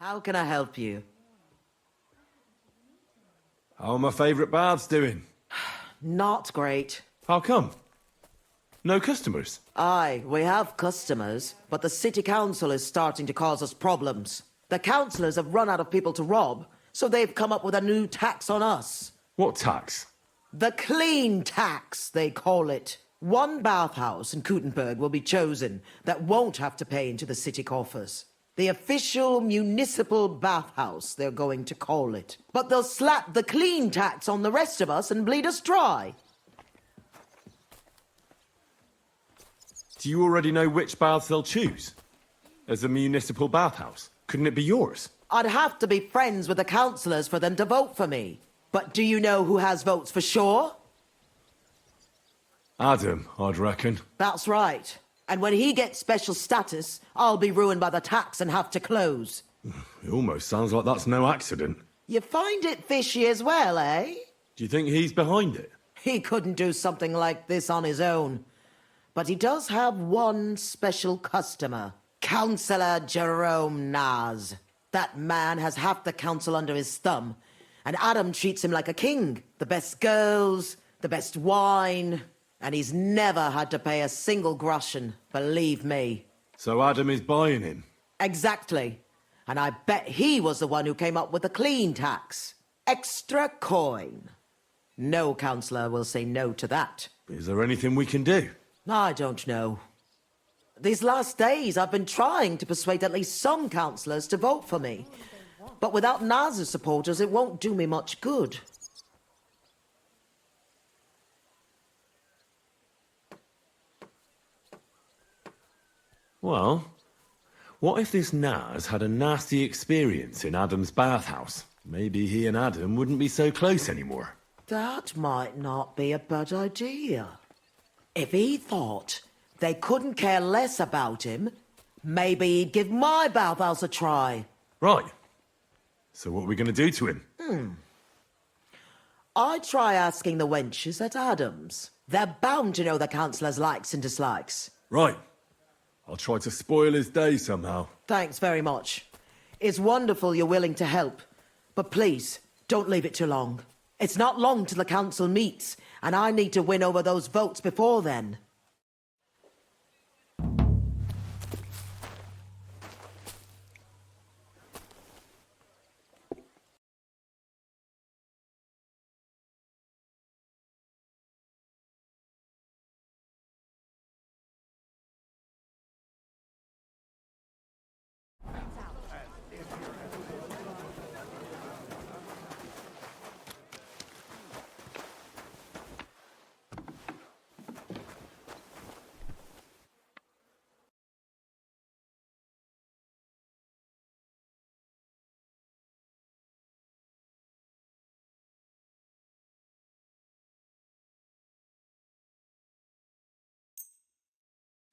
How can I help you? How are my favourite baths doing? Not great. How come? No customers? Aye, we have customers, but the city council is starting to cause us problems. The councillors have run out of people to rob, so they've come up with a new tax on us. What tax? The clean tax, they call it. One bathhouse in Koutenberg will be chosen that won't have to pay into the city coffers. The official municipal bathhouse, they're going to call it. But they'll slap the clean tax on the rest of us and bleed us dry. Do you already know which baths they'll choose? As a municipal bathhouse? Couldn't it be yours? I'd have to be friends with the councillors for them to vote for me. But do you know who has votes for sure? Adam, I'd reckon. That's right. And when he gets special status, I'll be ruined by the tax and have to close. It almost sounds like that's no accident. You find it fishy as well, eh? Do you think he's behind it? He couldn't do something like this on his own. But he does have one special customer. Councillor Jerome Naaz. That man has half the council under his thumb. And Adam treats him like a king. The best girls, the best wine. And he's never had to pay a single groschen, believe me. So Adam is buying him? Exactly. And I bet he was the one who came up with the clean tax. Extra coin. No councillor will say no to that. Is there anything we can do? I don't know. These last days I've been trying to persuade at least some councillors to vote for me. But without Naaz's supporters, it won't do me much good. Well, what if this Naaz had a nasty experience in Adam's bathhouse? Maybe he and Adam wouldn't be so close anymore. That might not be a bad idea. If he thought they couldn't care less about him, maybe he'd give my bathhouse a try. Right. So what are we going to do to him? I'd try asking the wenches at Adam's. They're bound to know the councillor's likes and dislikes. Right. I'll try to spoil his day somehow. Thanks very much. It's wonderful you're willing to help. But please, don't leave it too long. It's not long till the council meets, and I need to win over those votes before then.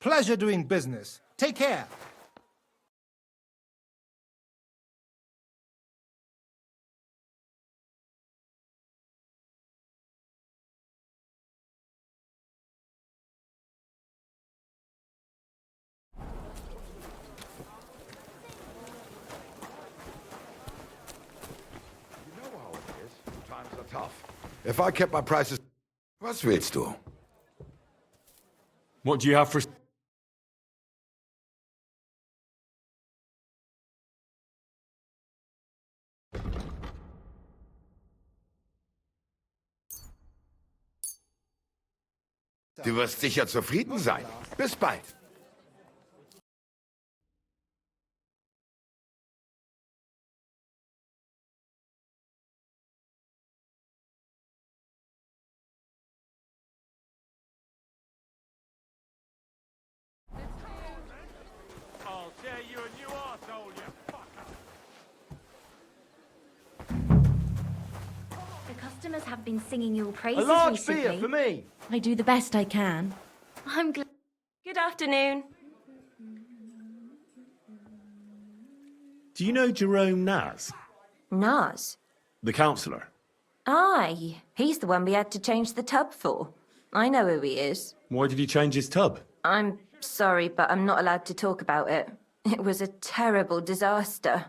Pleasure doing business. Take care. You know how it is. Times are tough. If I kept my prices... Was willst du? What do you have for... Du wirst sicher zufrieden sein. Bis bald. I'll tear you a new arsehole, you fucker! The customers have been singing your praises A large recently. beer for me. I do the best I can. I'm glad. Good afternoon. Do you know Jerome Naaz? Naaz? The councillor? Aye, he's the one we had to change the tub for. I know who he is. Why did he change his tub? I'm sorry, but I'm not allowed to talk about it. It was a terrible disaster.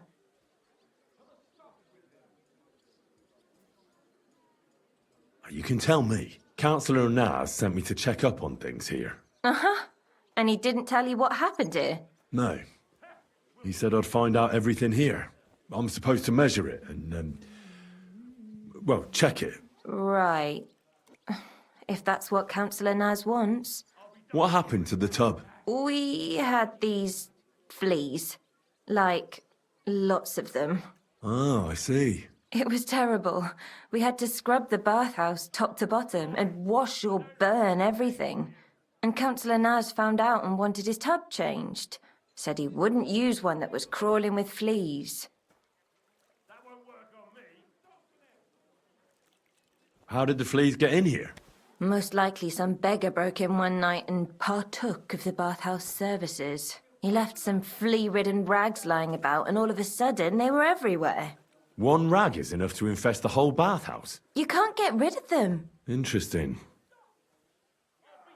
You can tell me. Councillor Naaz sent me to check up on things here. Uh-huh. And he didn't tell you what happened here? No. He said I'd find out everything here. I'm supposed to measure it and, well, check it. Right. If that's what Councillor Naaz wants. What happened to the tub? We had these fleas. Like, lots of them. Oh, I see. It was terrible. We had to scrub the bathhouse top to bottom and wash or burn everything. And Councillor Naaz found out and wanted his tub changed. Said he wouldn't use one that was crawling with fleas. How did the fleas get in here? Most likely some beggar broke in one night and partook of the bathhouse services. He left some flea-ridden rags lying about, and all of a sudden they were everywhere. One rag is enough to infest the whole bathhouse. You can't get rid of them. Interesting.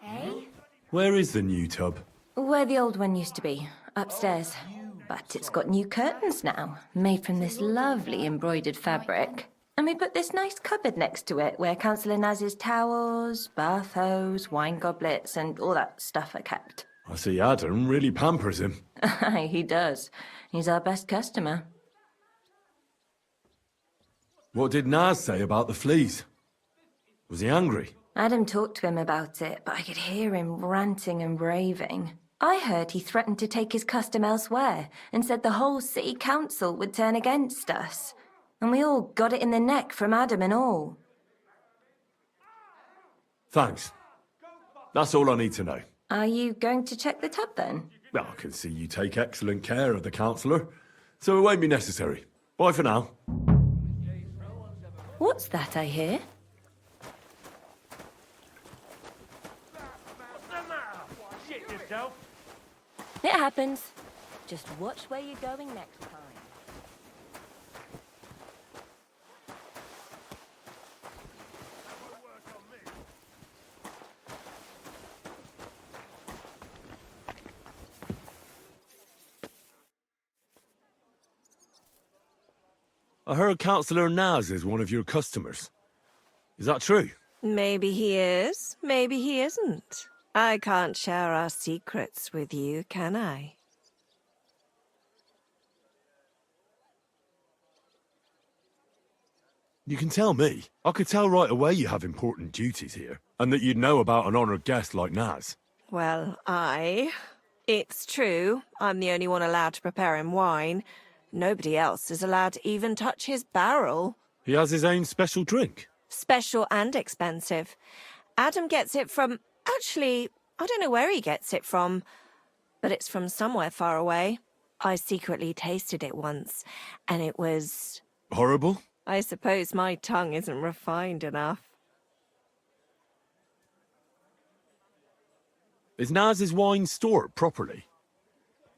Hey? Where is the new tub? Where the old one used to be, upstairs. But it's got new curtains now, made from this lovely embroidered fabric. And we put this nice cupboard next to it, where Councillor Naaz's towels, bath hose, wine goblets, and all that stuff are kept. I see Adam really pampers him. Aye, he does. He's our best customer. What did Naaz say about the fleas? Was he angry? Adam talked to him about it, but I could hear him ranting and raving. I heard he threatened to take his custom elsewhere and said the whole city council would turn against us. And we all got it in the neck from Adam and all. Thanks. That's all I need to know. Are you going to check the tub then? Well, I can see you take excellent care of the councillor, so it won't be necessary. Bye for now. What's that I hear? What's the matter? Shit yourself. It happens. Just watch where you're going next time. I heard Councillor Naaz is one of your customers. Is that true? Maybe he is, maybe he isn't. I can't share our secrets with you, can I? You can tell me. I could tell right away you have important duties here, and that you'd know about an honoured guest like Naaz. Well, it's true. I'm the only one allowed to prepare him wine. Nobody else is allowed to even touch his barrel. He has his own special drink. Special and expensive. Adam gets it from... Actually, I don't know where he gets it from, but it's from somewhere far away. I secretly tasted it once, and it was... Horrible? I suppose my tongue isn't refined enough. Is Naaz's wine stored properly?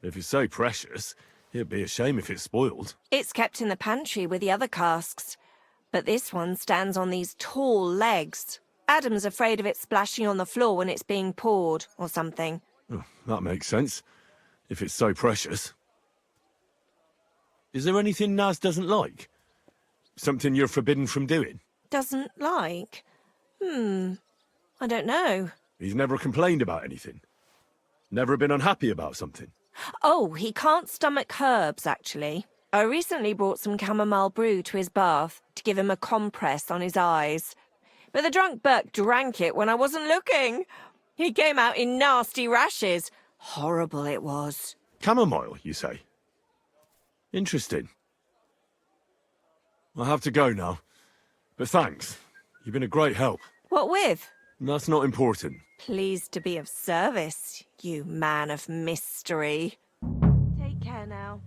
If it's so precious, it'd be a shame if it's spoiled. It's kept in the pantry with the other casks, but this one stands on these tall legs. Adam's afraid of it splashing on the floor when it's being poured, or something. Oh, that makes sense, if it's so precious. Is there anything Naaz doesn't like? Something you're forbidden from doing? Doesn't like? I don't know. He's never complained about anything? Never been unhappy about something? Oh, he can't stomach herbs, actually. I recently brought some chamomile brew to his bath to give him a compress on his eyes. But the drunk Burke drank it when I wasn't looking. He came out in nasty rashes. Horrible it was. Chamomile, you say? Interesting. I'll have to go now. But thanks. You've been a great help. What with? That's not important. Pleased to be of service, you man of mystery. Take care now.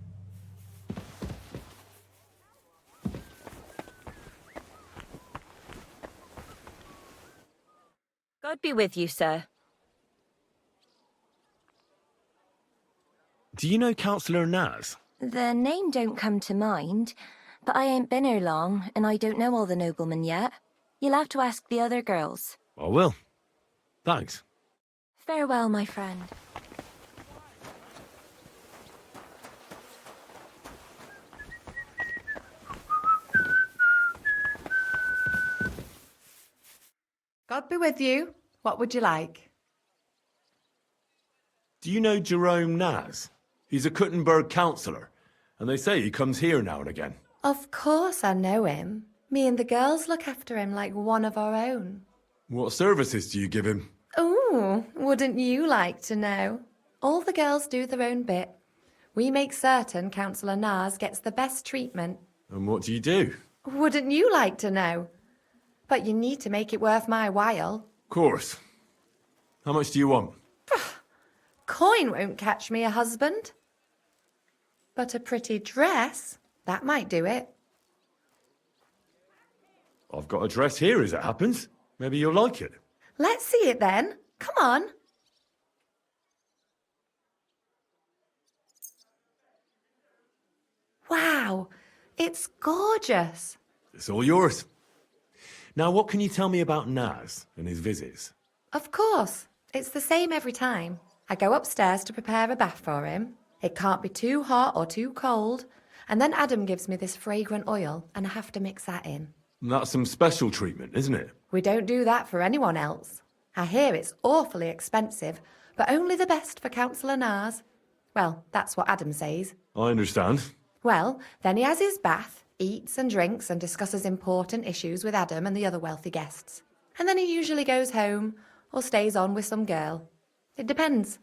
God be with you, sir. Do you know Councillor Naaz? The name don't come to mind, but I ain't been here long, and I don't know all the noblemen yet. You'll have to ask the other girls. I will. Thanks. Farewell, my friend. God be with you. What would you like? Do you know Jerome Naaz? He's a Kuttenberg councillor, and they say he comes here now and again. Of course I know him. Me and the girls look after him like one of our own. What services do you give him? Ooh, wouldn't you like to know? All the girls do their own bit. We make certain Councillor Naaz gets the best treatment. And what do you do? Wouldn't you like to know? But you need to make it worth my while. Of course. How much do you want? Coin won't catch me a husband. But a pretty dress, that might do it. I've got a dress here as it happens. Maybe you'll like it. Let's see it then. Come on. Wow, it's gorgeous. It's all yours. Now, what can you tell me about Naaz and his visits? Of course, it's the same every time. I go upstairs to prepare a bath for him. It can't be too hot or too cold. And then Adam gives me this fragrant oil and I have to mix that in. That's some special treatment, isn't it? We don't do that for anyone else. I hear it's awfully expensive, but only the best for Councillor Naaz. Well, that's what Adam says. I understand. Well, then he has his bath, eats and drinks and discusses important issues with Adam and the other wealthy guests. And then he usually goes home or stays on with some girl. It depends.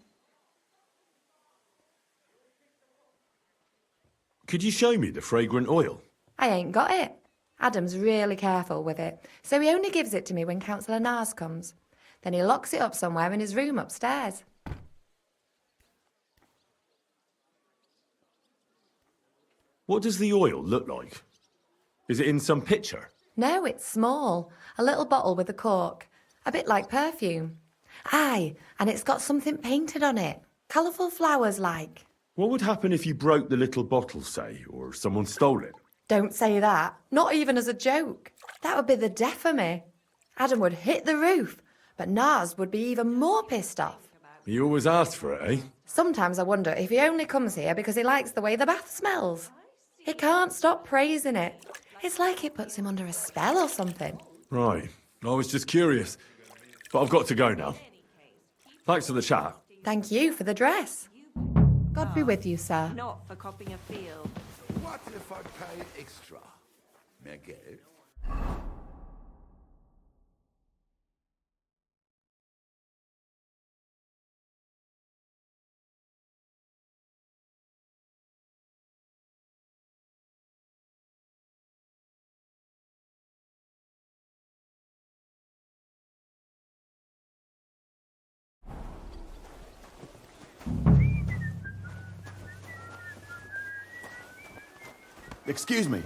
Could you show me the fragrant oil? I ain't got it. Adam's really careful with it, so he only gives it to me when Councillor Naaz comes. Then he locks it up somewhere in his room upstairs. What does the oil look like? Is it in some pitcher? No, it's small. A little bottle with a cork. A bit like perfume. Aye, and it's got something painted on it. Colourful flowers like. What would happen if you broke the little bottle, say, or someone stole it? Don't say that. Not even as a joke. That would be the death of me. Adam would hit the roof, but Naaz would be even more pissed off. He always asks for it, eh? Sometimes I wonder if he only comes here because he likes the way the bath smells. He can't stop praising it. It's like it puts him under a spell or something. Right. I was just curious. But I've got to go now. Thanks for the chat. Thank you for the dress. God be with you, sir. Not for copying a field. What if I pay extra? May I get it? Excuse me.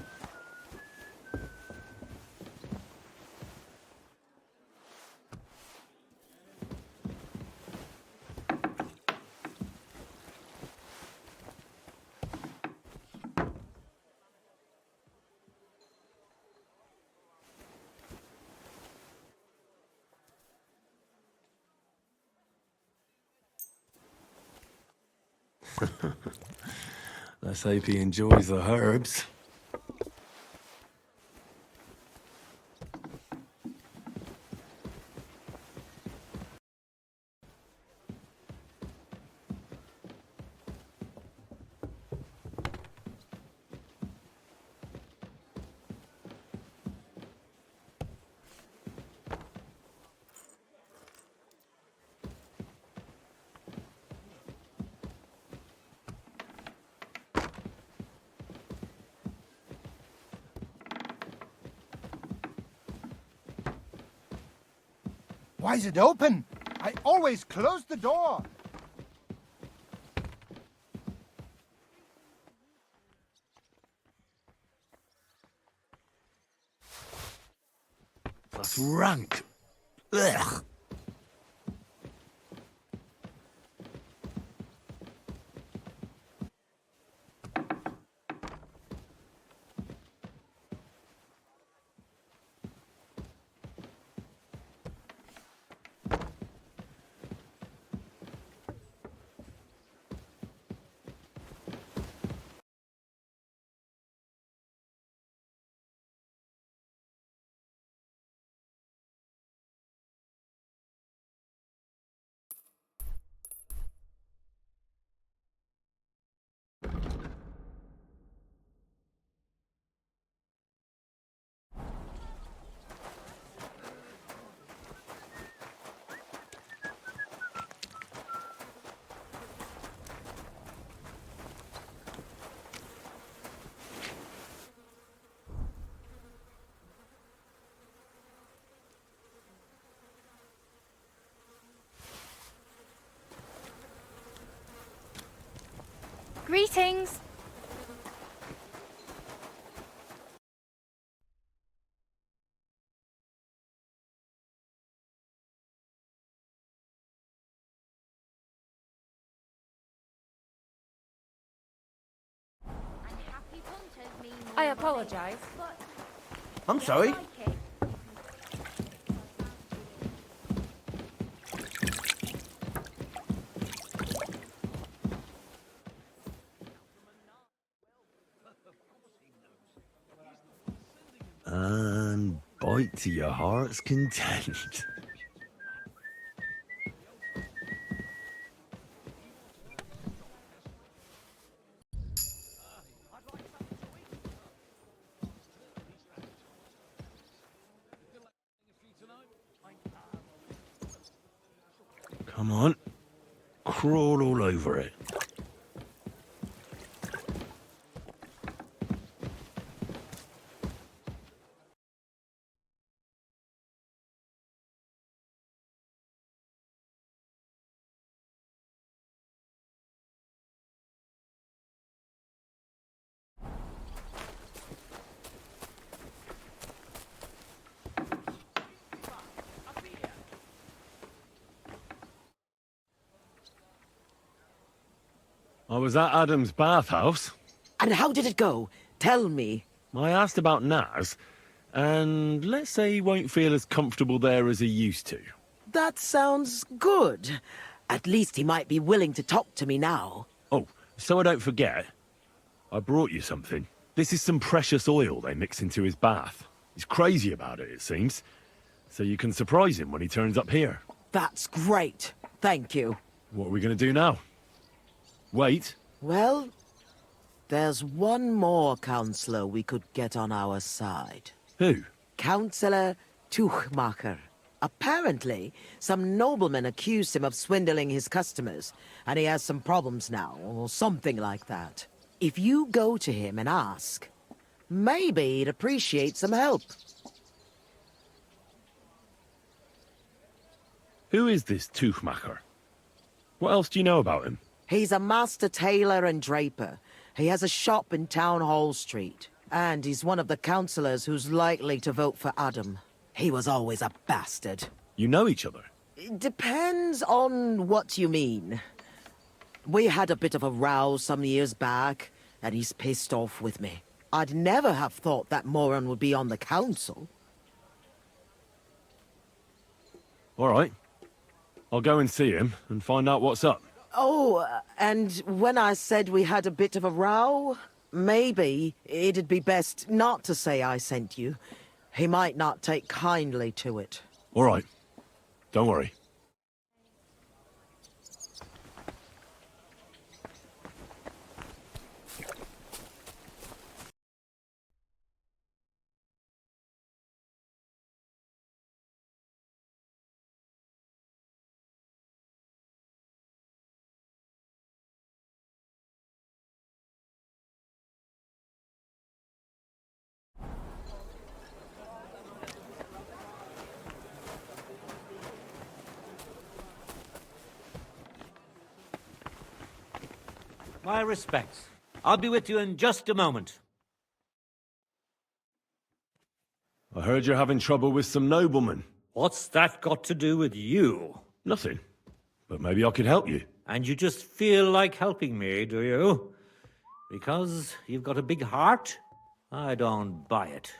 Let's hope he enjoys the herbs. Why is it open? I always close the door. That's rank. Ugh. Greetings. I apologise. I'm sorry. And bite to your heart's content. Come on. Crawl all over it. I was at Adam's bathhouse. And how did it go? Tell me. I asked about Naaz, and let's say he won't feel as comfortable there as he used to. That sounds good. At least he might be willing to talk to me now. Oh, so I don't forget, I brought you something. This is some precious oil they mix into his bath. He's crazy about it, it seems. So you can surprise him when he turns up here. That's great. Thank you. What are we going to do now? Wait. Well, there's one more councillor we could get on our side. Who? Councillor Tuchmachers. Apparently, some nobleman accused him of swindling his customers, and he has some problems now, or something like that. If you go to him and ask, maybe he'd appreciate some help. Who is this Tuchmacher? What else do you know about him? He's a master tailor and draper. He has a shop in Town Hall Street. And he's one of the councillors who's likely to vote for Adam. He was always a bastard. You know each other? It depends on what you mean. We had a bit of a row some years back, and he's pissed off with me. I'd never have thought that moron would be on the council. All right. I'll go and see him and find out what's up. Oh, and when I said we had a bit of a row, maybe it'd be best not to say I sent you. He might not take kindly to it. All right. Don't worry. My respects. I'll be with you in just a moment. I heard you're having trouble with some noblemen. What's that got to do with you? Nothing. But maybe I could help you. And you just feel like helping me, do you? Because you've got a big heart? I don't buy it.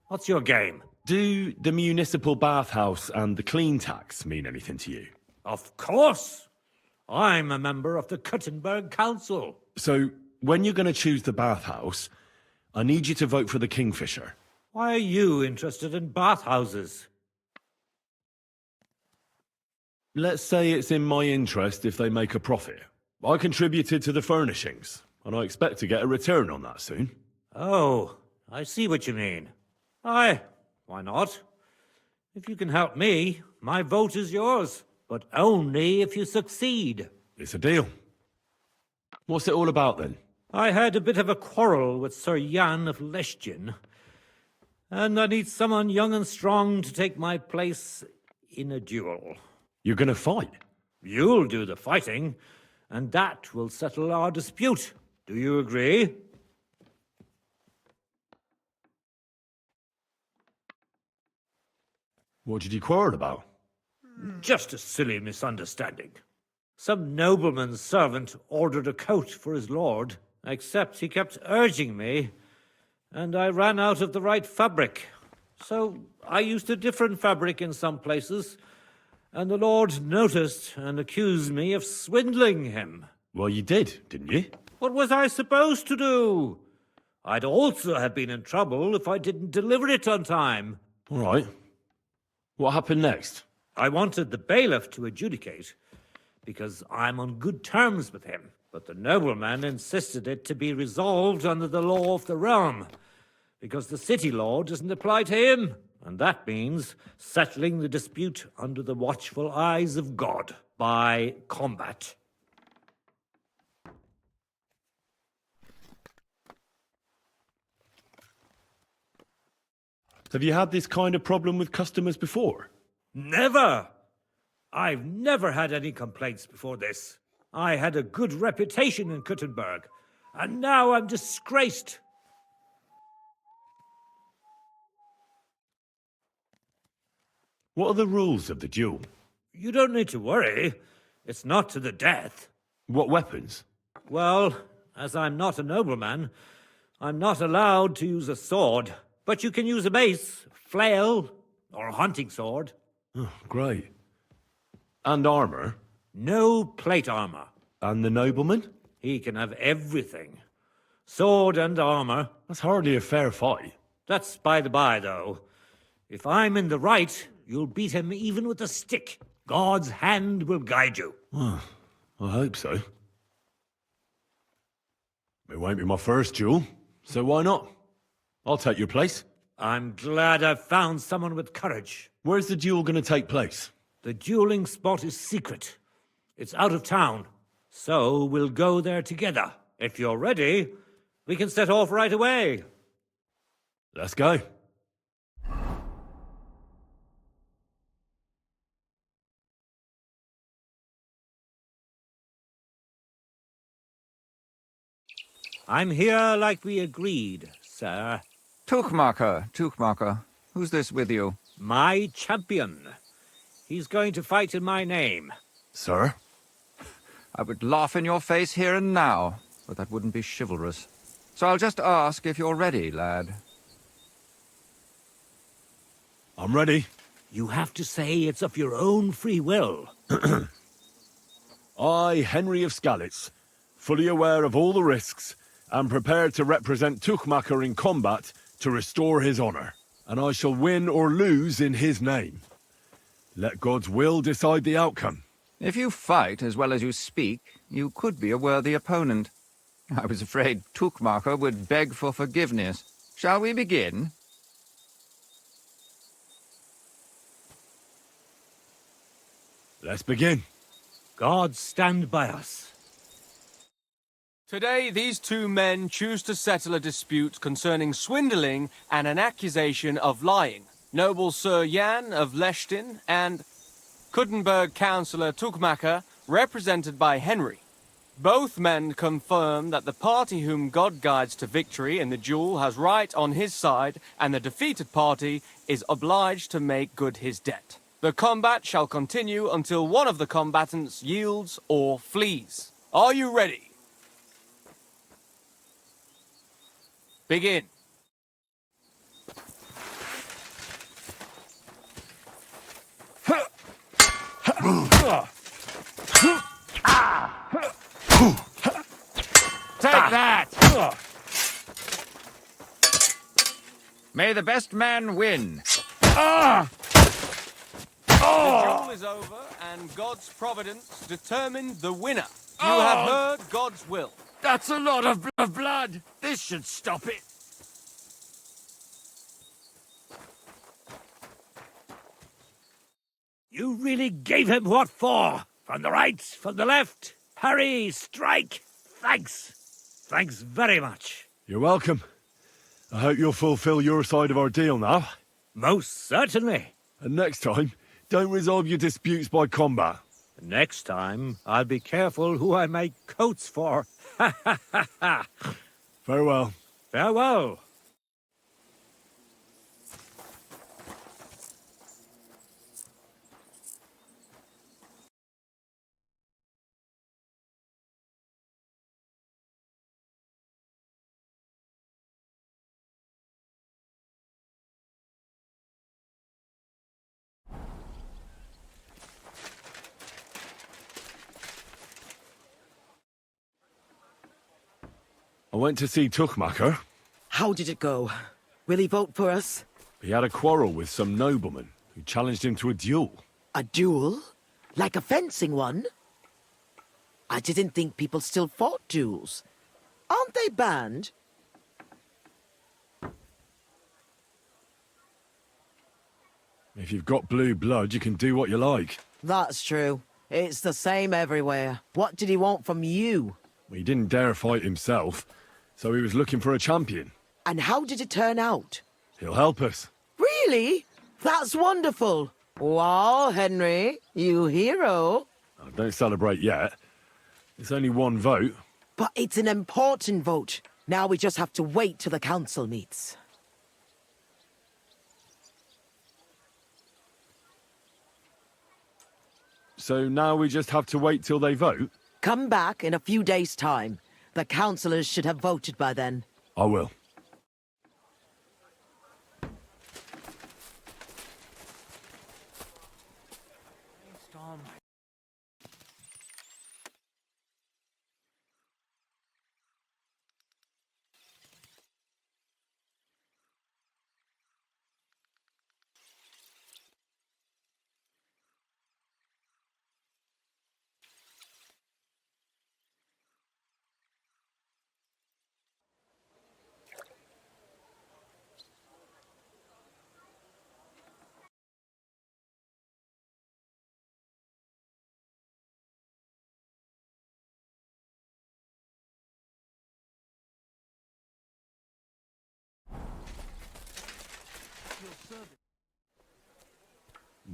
What's your game? Do the municipal bathhouse and the clean tax mean anything to you? Of course! I'm a member of the Kuttenberg Council. So, when you're going to choose the bathhouse, I need you to vote for the Kingfisher. Why are you interested in bathhouses? Let's say it's in my interest if they make a profit. I contributed to the furnishings, and I expect to get a return on that soon. Oh, I see what you mean. Aye, why not? If you can help me, my vote is yours. But only if you succeed. It's a deal. What's it all about, then? I had a bit of a quarrel with Sir Jan of Leschtin, and I need someone young and strong to take my place in a duel. You're gonna fight? You'll do the fighting, and that will settle our dispute. Do you agree? What did you quarrel about? Just a silly misunderstanding. Some nobleman's servant ordered a coat for his lord, except he kept urging me, and I ran out of the right fabric. So I used a different fabric in some places, and the lord noticed and accused me of swindling him. Well, you did, didn't you? What was I supposed to do? I'd also have been in trouble if I didn't deliver it on time. All right. What happened next? I wanted the bailiff to adjudicate, because I'm on good terms with him. But the nobleman insisted it to be resolved under the law of the realm, because the city law doesn't apply to him, and that means settling the dispute under the watchful eyes of God by combat. Have you had this kind of problem with customers before? Never! I've never had any complaints before this. I had a good reputation in Kuttenberg, and now I'm disgraced. What are the rules of the duel? You don't need to worry. It's not to the death. What weapons? Well, as I'm not a nobleman, I'm not allowed to use a sword. But you can use a mace, flail, or a hunting sword. Oh, great. And armour? No plate armour. And the nobleman? He can have everything. Sword and armour. That's hardly a fair fight. That's by the by, though. If I'm in the right, you'll beat him even with a stick. God's hand will guide you. Well, I hope so. It won't be my first duel, so why not? I'll take your place. I'm glad I've found someone with courage. Where's the duel going to take place? The dueling spot is secret. It's out of town. So we'll go there together. If you're ready, we can set off right away. Let's go. I'm here like we agreed, sir. Tuchmacher. Who's this with you? My champion. He's going to fight in my name. Sir? I would laugh in your face here and now, but that wouldn't be chivalrous. So I'll just ask if you're ready, lad. I'm ready. You have to say it's of your own free will. I, Henry of Skalitz, fully aware of all the risks, am prepared to represent Tuchmacher in combat to restore his honour, and I shall win or lose in his name. Let God's will decide the outcome. If you fight as well as you speak, you could be a worthy opponent. I was afraid Tuchmacher would beg for forgiveness. Shall we begin? Let's begin. God stand by us. Today, these two men choose to settle a dispute concerning swindling and an accusation of lying. Noble Sir Jan of Lechtin and Kuttenberg Councillor Tuchmacher, represented by Henry. Both men confirm that the party whom God guides to victory in the duel has right on his side, and the defeated party is obliged to make good his debt. The combat shall continue until one of the combatants yields or flees. Are you ready? Begin. Take that! May the best man win. The duel is over, and God's providence determined the winner. You have heard God's will. That's a lot of blood. This should stop it. You really gave him what for? From the right, from the left. Parry, strike. Thanks. Thanks very much. You're welcome. I hope you'll fulfill your side of our deal now. Most certainly. And next time, don't resolve your disputes by combat. Next time, I'll be careful who I make coats for. Ha ha ha ha! Farewell. Farewell! I went to see Tuchmacher. How did it go? Will he vote for us? He had a quarrel with some nobleman who challenged him to a duel. A duel? Like a fencing one? I didn't think people still fought duels. Aren't they banned? If you've got blue blood, you can do what you like. That's true. It's the same everywhere. What did he want from you? He didn't dare fight himself, so he was looking for a champion. And how did it turn out? He'll help us. Really? That's wonderful. Wow, Henry, you hero. Oh, don't celebrate yet. It's only one vote. But it's an important vote. Now we just have to wait till the council meets. So now we just have to wait till they vote? Come back in a few days' time. The councillors should have voted by then. I will.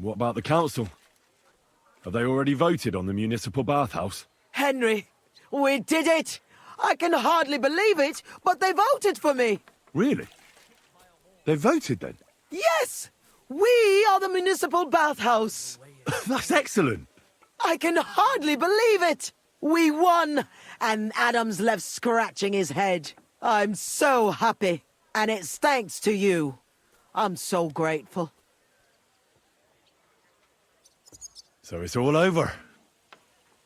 What about the council? Have they already voted on the municipal bathhouse? Henry, we did it! I can hardly believe it, but they voted for me! Really? They voted then? Yes! We are the municipal bathhouse! That's excellent! I can hardly believe it! We won! And Adam's left scratching his head. I'm so happy. And it's thanks to you. I'm so grateful. So it's all over.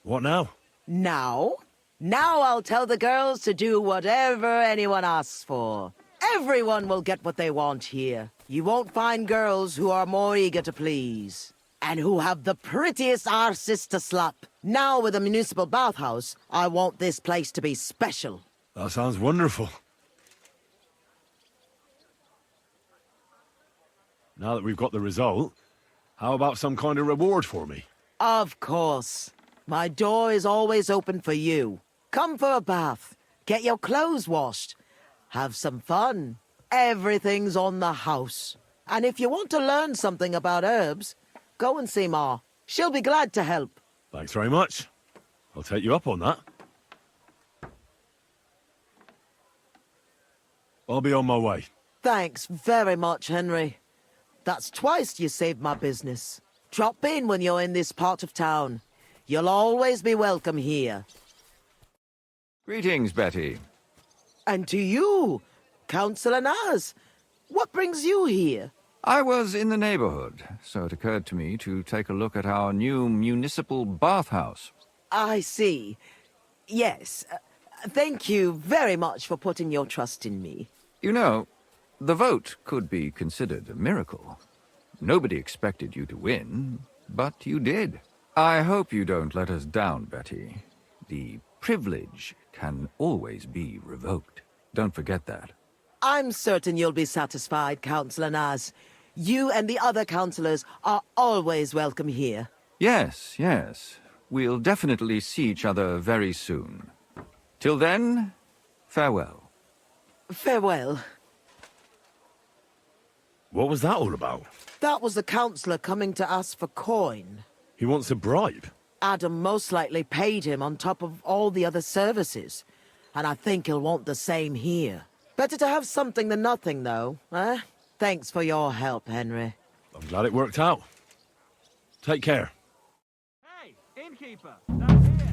What now? Now I'll tell the girls to do whatever anyone asks for. Everyone will get what they want here. You won't find girls who are more eager to please. And who have the prettiest arses to slap. Now with the municipal bathhouse, I want this place to be special. That sounds wonderful. Now that we've got the result, how about some kind of reward for me? Of course. My door is always open for you. Come for a bath. Get your clothes washed. Have some fun. Everything's on the house. And if you want to learn something about herbs, go and see Ma. She'll be glad to help. Thanks very much. I'll take you up on that. I'll be on my way. Thanks very much, Henry. That's twice you saved my business. Drop in when you're in this part of town. You'll always be welcome here. Greetings, Betty. And to you, Councillor Naaz. What brings you here? I was in the neighborhood, so it occurred to me to take a look at our new municipal bathhouse. I see. Yes. Thank you very much for putting your trust in me. You know, the vote could be considered a miracle. Nobody expected you to win, but you did. I hope you don't let us down, Betty. The privilege can always be revoked. Don't forget that. I'm certain you'll be satisfied, Councillor Naaz. You and the other councillors are always welcome here. Yes, yes. We'll definitely see each other very soon. Till then, farewell. Farewell. What was that all about? That was the councillor coming to ask for coin. He wants a bribe. Adam most likely paid him on top of all the other services. And I think he'll want the same here. Better to have something than nothing, though, eh? Thanks for your help, Henry. I'm glad it worked out. Take care. Hey, innkeeper! Down here!